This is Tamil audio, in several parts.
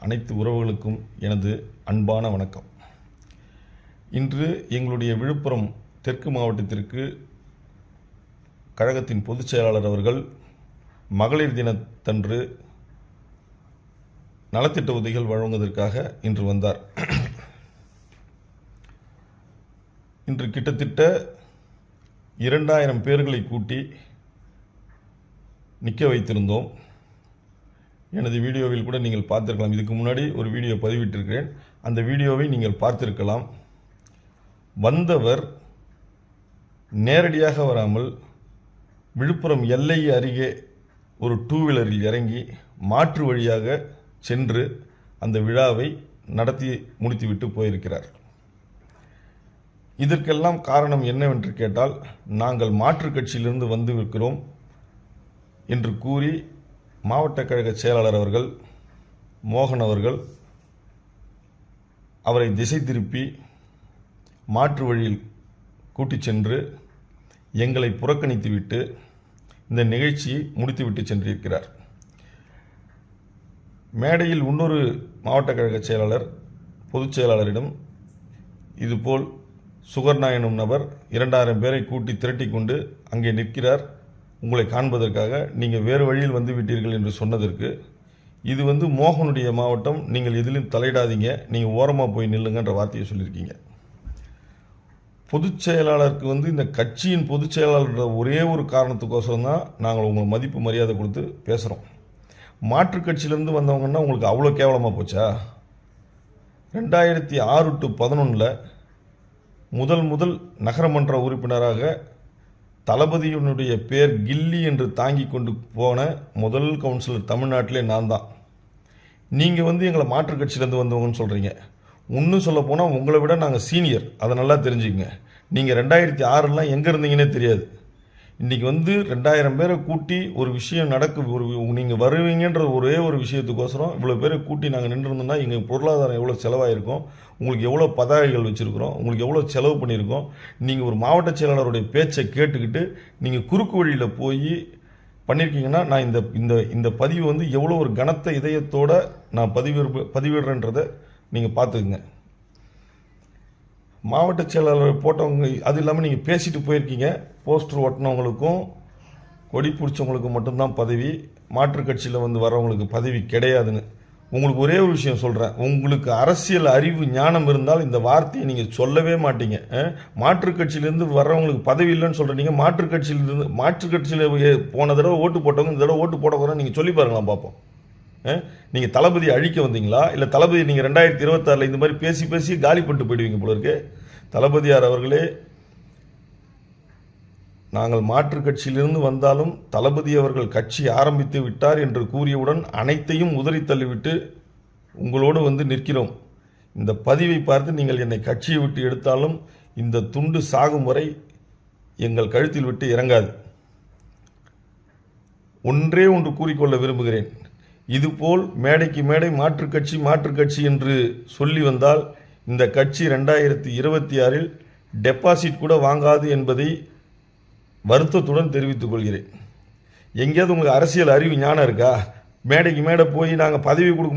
அனைத்து உறவுகளுக்கும் எனது அன்பான வணக்கம். இன்று எங்களுடைய விழுப்புரம் தெற்கு மாவட்டத்திற்கு கழகத்தின் பொதுச் செயலாளர் அவர்கள் மகளிர் தினத்தன்று நலத்திட்ட உதவிகள் வழங்குவதற்காக இன்று வந்தார். இன்று கிட்டத்தட்ட 2000 பேர்களை கூட்டி நிற்க வைத்திருந்தோம். எனது வீடியோவில் கூட நீங்கள் பார்த்திருக்கலாம். இதுக்கு முன்னாடி ஒரு வீடியோ பதிவிட்டிருக்கிறேன். அந்த வீடியோவை நீங்கள் பார்த்திருக்கலாம். வந்தவர் நேரடியாக வராமல் விழுப்புரம் எல்லை அருகே ஒரு 2 வீலரில் இறங்கி மாற்று வழியாக சென்று அந்த விழாவை நடத்தி முடித்துவிட்டு போயிருக்கிறார். இதற்கெல்லாம் காரணம் என்னவென்று கேட்டால், நாங்கள் மாற்றுக் கட்சியிலிருந்து வந்திருக்கிறோம் என்று கூறி மாவட்ட கழக செயலாளர் அவர்கள் மோகன் அவர்கள் அவரை திசை திருப்பி மாற்று வழியில் கூட்டிச் சென்று எங்களை புறக்கணித்துவிட்டு இந்த நிகழ்ச்சியை முடித்துவிட்டு சென்றிருக்கிறார். மேடையில் இன்னொரு மாவட்ட கழக செயலாளர் பொதுச் செயலாளரிடம் இதுபோல் சுகர்ணா எனும் நபர் 2000 பேரை கூட்டி திரட்டி கொண்டு அங்கே நிற்கிறார், உங்களை காண்பதற்காக நீங்கள் வேறு வழியில் வந்து விட்டீர்கள் என்று சொன்னதற்கு, இது மோகனுடைய மாவட்டம், நீங்கள் எதிலும் தலையிடாதீங்க, நீங்கள் ஓரமாக போய் நில்லுங்கன்ற வார்த்தையை சொல்லியிருக்கீங்க. பொதுச் செயலாளருக்கு இந்த கட்சியின் பொதுச் செயலாளர் ஒரே ஒரு காரணத்துக்கோசரம் தான் நாங்கள் உங்களுக்கு மதிப்பு மரியாதை கொடுத்து பேசுகிறோம். மாற்றுக் கட்சியிலேருந்து வந்தவங்கன்னா உங்களுக்கு அவ்வளோ கேவலமாக போச்சா? 2006 to 2011 முதல் நகரமன்ற உறுப்பினராக தளபதியினுடைய பேர் கில்லி என்று தாங்கி கொண்டு போன முதல் கவுன்சிலர் தமிழ்நாட்டிலே நான் தான். நீங்கள் எங்களை மாற்றுக் கட்சியிலேருந்து வந்தவங்கன்னு சொல்கிறீங்க. இன்னும் சொல்ல போனால் உங்களை விட நாங்கள் சீனியர், அதை நல்லா தெரிஞ்சுக்கங்க. நீங்கள் 2006 எங்கே இருந்தீங்கன்னே தெரியாது. இன்றைக்கி 2000 பேரை கூட்டி ஒரு விஷயம் நீங்கள் வருவீங்கன்ற ஒரே ஒரு விஷயத்துக்கோசரம் இவ்வளோ பேரை கூட்டி நாங்கள் நின்றுருந்தோம்னா எங்கள் பொருளாதாரம் எவ்வளோ செலவாயிருக்கும், உங்களுக்கு எவ்வளோ பதாகைகள் வச்சுருக்கிறோம், உங்களுக்கு எவ்வளோ செலவு பண்ணியிருக்கோம். நீங்கள் ஒரு மாவட்ட செயலாளருடைய பேச்சை கேட்டுக்கிட்டு நீங்கள் குறுக்கு வழியில் போய் பண்ணியிருக்கீங்கன்னா நான் இந்த பதிவு எவ்வளோ ஒரு கனத்த இதயத்தோடு நான் பதிவிடுறேன்றதை நீங்கள் பார்த்துக்குங்க. மாவட்ட செயலாளர் போட்டவங்க அது இல்லாமல் நீங்கள் பேசிட்டு போயிருக்கீங்க. போஸ்டர் ஒட்டினவங்களுக்கும் கொடி பிடிச்சவங்களுக்கும் மட்டும்தான் பதவி, மாற்றுக் கட்சியில் வரவங்களுக்கு பதவி கிடையாதுன்னு. உங்களுக்கு ஒரே ஒரு விஷயம் சொல்கிறேன், உங்களுக்கு அரசியல் அறிவு ஞானம் இருந்தால் இந்த வார்த்தையை நீங்கள் சொல்லவே மாட்டீங்க. மாற்றுக் கட்சியிலேருந்து வர்றவங்களுக்கு பதவி இல்லைன்னு சொல்கிறீங்க. மாற்றுக் கட்சியில் போன தடவை ஓட்டு போட்டவங்க இந்த தடவை ஓட்டு போடக்கூடாது நீங்கள் சொல்லி பாருங்களாம் பார்ப்போம். நீங்கள் தளபதி அழிக்க வந்தீங்களா, இல்லை தளபதி நீங்கள் 2026 இந்த மாதிரி பேசி காலிப்பட்டு போயிடுவீங்க போல இருக்கு. தளபதியார் அவர்களே, நாங்கள் மாற்றுக் கட்சியிலிருந்து வந்தாலும் தளபதி அவர்கள் கட்சி ஆரம்பித்து விட்டார் என்று கூறியவுடன் அனைத்தையும் உதறி தள்ளிவிட்டு உங்களோடு நிற்கிறோம். இந்த பதிவை பார்த்து நீங்கள் என்னை கட்சியை விட்டு எடுத்தாலும் இந்த துண்டு சாகும் வரை எங்கள் கழுத்தில் விட்டு இறங்காது. ஒன்றே ஒன்று கூறிக்கொள்ள விரும்புகிறேன், இதுபோல் மேடைக்கு மேடை மாற்றுக் கட்சி என்று சொல்லி வந்தால் இந்த கட்சி 2026 டெபாசிட் கூட வாங்காது என்பதை வருத்தத்துடன் தெரிவித்துக் கொள்கிறேன். எங்கேயாவது உங்களுக்கு அரசியல் அறிவு ஞானம் இருக்கா? மேடைக்கு மேடை போய் நாங்கள் பதவி கொடுக்க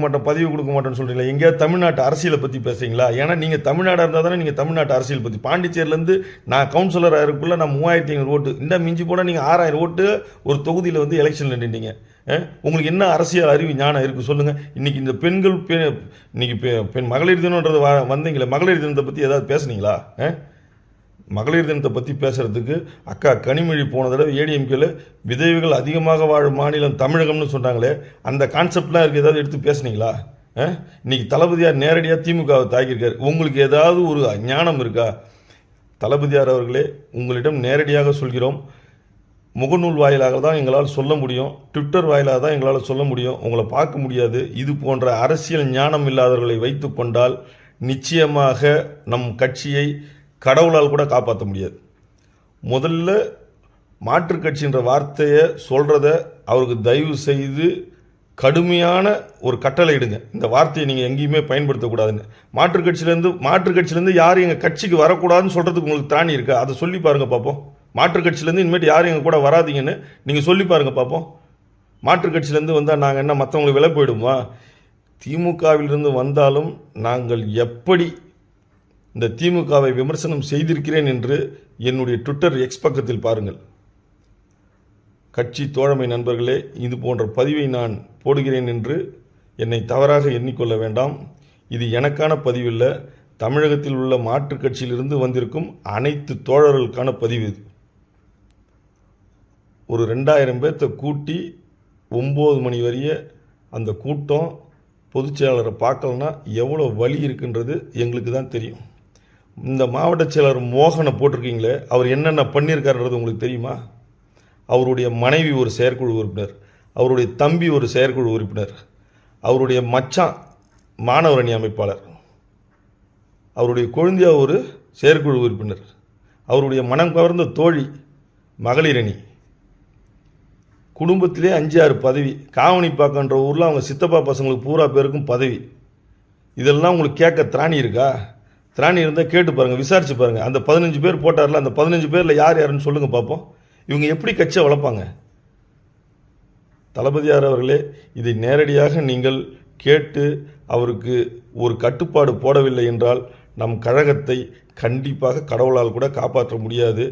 மாட்டோம்னு சொல்கிறீங்களா? எங்கேயாவது தமிழ்நாட்டு அரசியலை பற்றி பேசுகிறீங்களா? ஏன்னா நீங்கள் தமிழ்நாடாக இருந்தால் தானே நீங்கள் தமிழ்நாட்டு அரசியல் பற்றி. பாண்டிச்சேரியிலேருந்து நான் கவுன்சிலராக இருக்குள்ள நான் 3500 ஓட்டு, இந்த மிஞ்சி போனால் நீங்கள் 6000 ஓட்டு ஒரு தொகுதியில் எலெக்ஷனில் நின்றீங்க. உங்களுக்கு என்ன அரசியல் அறிவு ஞானம் இருக்குது சொல்லுங்கள். இன்றைக்கி இந்த பெண் மகளிர் தினம்ன்றது வந்தீங்களே, மகளிர் தினத்தை பற்றி ஏதாவது பேசுனீங்களா? மகளிர் தினத்தை பற்றி பேசுகிறதுக்கு அக்கா கனிமொழி போன தடவை ஏடிஎம்கேல விதவைகள் அதிகமாக வாழும் மாநிலம் தமிழகம்னு சொன்னாங்களே, அந்த கான்செப்ட்லாம் இருக்குது, ஏதாவது எடுத்து பேசுனீங்களா? இன்றைக்கி தளபதியார் நேரடியாக திமுகவை தாக்கியிருக்காரு. உங்களுக்கு ஏதாவது ஒரு ஞானம் இருக்கா? தளபதியார் அவர்களே, உங்களிடம் நேரடியாக சொல்கிறோம், முகநூல் வாயிலாக தான் எங்களால் சொல்ல முடியும், ட்விட்டர் வாயிலாக தான் எங்களால் சொல்ல முடியும், உங்களை பார்க்க முடியாது. இது போன்ற அரசியல் ஞானம் இல்லாதவர்களை வைத்து கொண்டால் நிச்சயமாக நம் கட்சியை கடவுளால் கூட காப்பாற்ற முடியாது. முதல்ல மாற்றுக் கட்சின்ற வார்த்தையை சொல்கிறத அவருக்கு தயவு செய்து கடுமையான ஒரு கட்டளை இடுங்க. இந்த வார்த்தையை நீங்கள் எங்கேயுமே பயன்படுத்தக்கூடாதுன்னு. மாற்றுக் கட்சியிலேருந்து யாரும் எங்கள் கட்சிக்கு வரக்கூடாதுன்னு சொல்கிறதுக்கு உங்களுக்கு திராணி இருக்கா? அதை சொல்லி பாருங்கள் பார்ப்போம். மாற்றுக் கட்சியிலேருந்து இனிமேட்டு யாரும் எங்கள் கூட வராதிங்கன்னு நீங்கள் சொல்லி பாருங்கள் பார்ப்போம். மாற்றுக் கட்சியிலேருந்து வந்தால் நாங்கள் என்ன மற்றவங்களுக்கு விலை போயிடுமா? திமுகவிலிருந்து வந்தாலும் நாங்கள் எப்படி இந்த திமுகவை விமர்சனம் செய்திருக்கிறேன் என்று என்னுடைய ட்விட்டர் எக்ஸ் பக்கத்தில் பாருங்கள். கட்சி தோழமை நண்பர்களே, இது போன்ற பதிவை நான் போடுகிறேன் என்று என்னை தவறாக எண்ணிக்கொள்ள வேண்டாம். இது எனக்கான பதிவில்ல, தமிழகத்தில் உள்ள மாற்றுக் கட்சியிலிருந்து வந்திருக்கும் அனைத்து தோழர்களுக்கான பதிவு. இது ஒரு 2000 பேர்த்தை கூட்டி 9 மணி வரைய அந்த கூட்டம் பொதுச் செயலாளரை பார்க்கலன்னா எவ்வளோ வலி இருக்குன்றது எங்களுக்கு தான் தெரியும். இந்த மாவட்ட செயலாளர் மோகனை போட்டிருக்கீங்களே, அவர் என்னென்ன பண்ணியிருக்காருன்றது உங்களுக்கு தெரியுமா? அவருடைய மனைவி ஒரு செயற்குழு உறுப்பினர், அவருடைய தம்பி ஒரு செயற்குழு உறுப்பினர், அவருடைய மச்சான் மாணவர் அணி அமைப்பாளர், அவருடைய கொழுந்தியா ஒரு செயற்குழு உறுப்பினர், அவருடைய மனம் கவர்ந்த தோழி மகளிர் அணி, குடும்பத்திலே 5-6 பதவி, காவணிப்பாக்கன்ற ஊரில் அவங்க சித்தப்பா பசங்களுக்கு பூரா பேருக்கும் பதவி. இதெல்லாம் உங்களுக்கு கேட்க திராணி இருக்கா? திராணி இருந்தால் கேட்டு பாருங்கள், விசாரிச்சு பாருங்கள். அந்த 15 பேர் போட்டார்ல, அந்த 15 பேரில் யார் யாருன்னு சொல்லுங்கள் பார்ப்போம். இவங்க எப்படி கட்சியை வளர்ப்பாங்க? தளபதியார் அவர்களே, இதை நேரடியாக நீங்கள் கேட்டு அவருக்கு ஒரு கட்டுப்பாடு போடவில்லை என்றால் நம் கழகத்தை கண்டிப்பாக கடவுளால் கூட காப்பாற்ற முடியாது.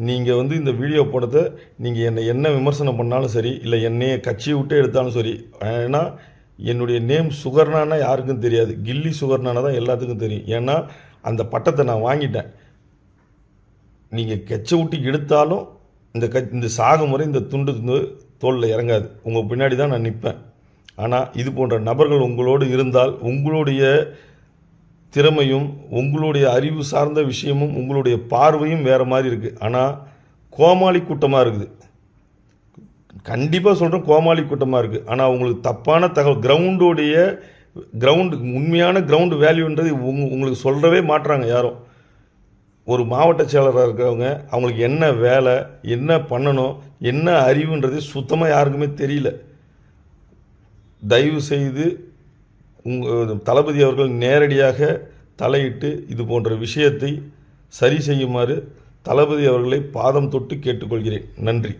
நீங்கள் இந்த வீடியோ போனதை நீங்கள் என்னை என்ன விமர்சனம் பண்ணாலும் சரி, இல்லை என்னையே கட்சியை விட்டு எடுத்தாலும் சரி, ஏன்னா என்னுடைய நேம் சுகர்ணானா யாருக்கும் தெரியாது, கில்லி சுகர்ணானா தான் எல்லாத்துக்கும் தெரியும். ஏன்னா அந்த பட்டத்தை நான் வாங்கிட்டேன். நீங்கள் கட்சியை விட்டு எடுத்தாலும் இந்த சாகும் முறை இந்த துண்டு தோளில் இறங்காது. உங்கள் பின்னாடி தான் நான் நிற்பேன். ஆனால் இது போன்ற நபர்கள் உங்களோடு இருந்தால் உங்களுடைய திறமையும் உங்களுடைய அறிவு சார்ந்த விஷயமும் உங்களுடைய பார்வையும் வேறு மாதிரி இருக்குது. ஆனால் கோமாளி கூட்டமாக இருக்குது. கண்டிப்பாக சொல்கிறேன், கோமாளி கூட்டமாக இருக்குது. ஆனால் உங்களுக்கு தப்பான தகவல், கிரவுண்டு உண்மையான கிரவுண்டு வேல்யூன்றது உங்களுக்கு சொல்கிறவே மாட்டுறாங்க யாரும். ஒரு மாவட்ட செயலராக இருக்கிறவங்க அவங்களுக்கு என்ன வேலை, என்ன பண்ணணும், என்ன அறிவுன்றது சுத்தமாக யாருக்குமே தெரியல. தயவு செய்து தளபதி அவர்கள் நேரடியாக தலையிட்டு இது போன்ற விஷயத்தை சரி செய்யுமாறு தளபதி அவர்களை பாதம் தொட்டு கேட்டுக்கொள்கிறேன். நன்றி.